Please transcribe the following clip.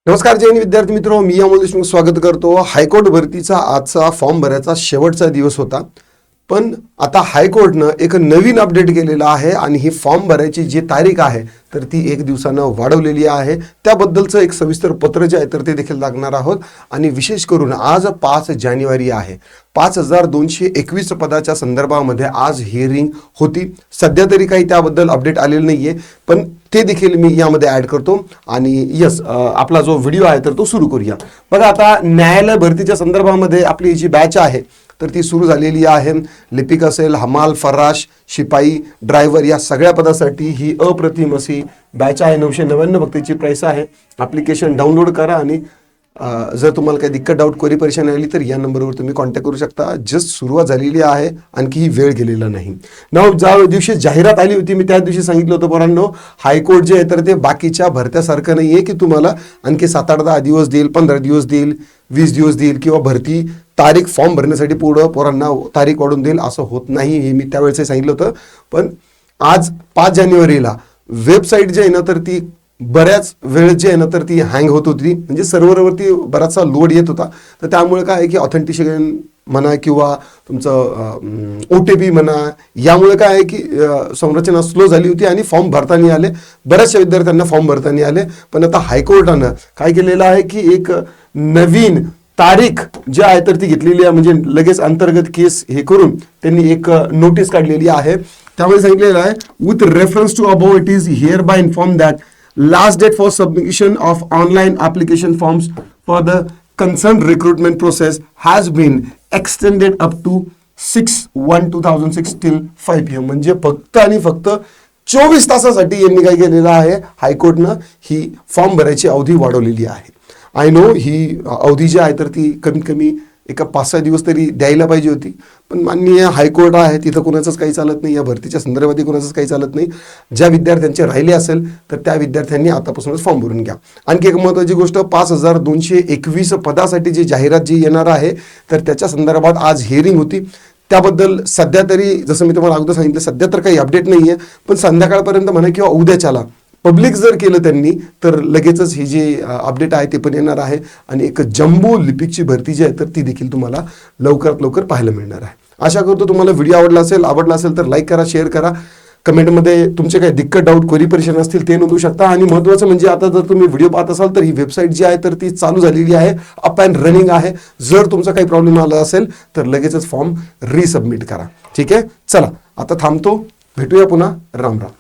नमस्कार जैन विद्यार्थी मित्रो, मी अमोल देशमुख स्वागत करतो. हायकोर्ट भरतीचा आजचा फॉर्म भरायचा शेवटचा दिवस होता, पण आता हायकोर्टनं एक नवीन अपडेट केलेला आहे आणि ही फॉर्म भरायची जी तारीख आहे तर ती एक दिवसानं वाढवलेली आहे. त्याबद्दलचं एक सविस्तर पत्र जे आहे तर ते देखील लागणार आहोत. आणि विशेष करून आज 5 जानेवारी आहे. 5221 पदाच्या संदर्भामध्ये आज हिअरिंग होती. सध्या तरी काही त्याबद्दल अपडेट आलेलं नाहीये, पण ते देखील मी यामध्ये ॲड करतो. आणि आपला जो व्हिडिओ आहे तर तो सुरू करूया. बघा, आता न्यायालय भरतीच्या संदर्भामध्ये आपली जी बॅच आहे तर ती सुरू झालेली आहे. लिपिक असेल, हमाल, फराश, शिपाई, ड्रायव्हर या सगळ्या पदासाठी ही अप्रतिम अशी बॅच आहे. 999 फक्तची प्राइस आहे. ॲप्लिकेशन डाउनलोड करा आणि जर तुम्हाला काही दिक्कत, डाऊट, क्वेरी, परेशानी आली तर या नंबरवर तुम्ही कॉन्टॅक्ट करू शकता. जस्ट सुरुवात झालेली आहे, आणखी ही वेळ गेलेला नाही. ज्या दिवशी जाहिरात आली होती मी त्या दिवशी सांगितलं होतं पोरांनो, हायकोर्ट जे आहे तर ते बाकीच्या भरत्यासारखं नाही आहे की तुम्हाला आणखी 7-8-10 दिवस देईल, 15 दिवस देईल, 20 दिवस देईल किंवा भरती तारीख फॉर्म भरण्यासाठी पुढं पोरांना तारीख वाढून देईल, असं होत नाही. हे मी त्यावेळेस सांगितलं होतं. पण आज 5 जानेवारीला वेबसाईट जी आहे ना तर ती बऱ्याच वेळ जी आहे ना तर ती हँग होत होती, म्हणजे सर्व्हरवरती बराचसा लोड येत होता. तर त्यामुळे काय आहे की ऑथेंटिकेशन म्हणा किंवा तुमचं OTP म्हणा, यामुळे काय आहे की संरचना स्लो झाली होती आणि फॉर्म भरताना आले, बऱ्याचशा विद्यार्थ्यांना फॉर्म भरताना आले. पण आता हायकोर्टानं काय केलेलं आहे की एक नवीन तारीख जी आहे तर ती घेतलेली आहे, म्हणजे लगेच अंतर्गत केस हे करून त्यांनी एक नोटीस काढलेली आहे. त्यामध्ये सांगितलेलं आहे, with reference to above it is hereby inform that last date for submission of online application forms for the concerned recruitment process has been extended up to 6/1/2006 till 5 PM. म्हणजे फक्त आणि फक्त 24 तासासाठी यांनी काय केलेलं आहे, हायकोर्टनं ही फॉर्म भरायची अवधी वाढवलेली आहे. आय नो ही अवधी जी आहे तर ती कमीत कमी एका 5-6 दिवस तरी द्यायला पाहिजे होती, पण माननीय हायकोर्ट आहे तिथं कोणाचंच काही चालत नाही. या भरतीच्या संदर्भात कोणाचंच काही चालत नाही. ज्या विद्यार्थ्यांचे राहिले असेल तर त्या विद्यार्थ्यांनी आतापासूनच फॉर्म भरून घ्या. आणखी एक महत्त्वाची गोष्ट, 5221 पदासाठी जी जाहिरात जी येणार आहे तर त्याच्या संदर्भात आज हिअरिंग होती. त्याबद्दल सध्या तरी जसं मी तुम्हाला अगोदर सांगितलं, सध्या तर काही अपडेट नाही आहे, पण संध्याकाळपर्यंत म्हणा किंवा उद्याच्याला पब्लिक जर केलं त्यांनी तर लगेचच ही जी अपडेट आहे ते पण येणार आहे. आणि एक जम्बो लिपिकची भरती जी आहे तर ती देखील तुम्हाला लवकरात लवकर पाहायला मिळणार आहे. आशा करतो तुम्हाला व्हिडिओ आवडला असेल तर लाईक करा, शेअर करा. कमेंटमध्ये तुमचे काही दिक्कत, डाऊट, क्वेरी, परेशानी असतील ते नोंदवू शकता. आणि महत्त्वाचं म्हणजे आता जर तुम्ही व्हिडिओ पाहत असाल तर ही वेबसाईट जी आहे तर ती चालू झालेली आहे, अप अँड रनिंग आहे. जर तुमचा काही प्रॉब्लेम आला असेल तर लगेचच फॉर्म रिसबमिट करा. ठीक आहे, चला आता थांबतो, भेटूया पुन्हा. राम राम.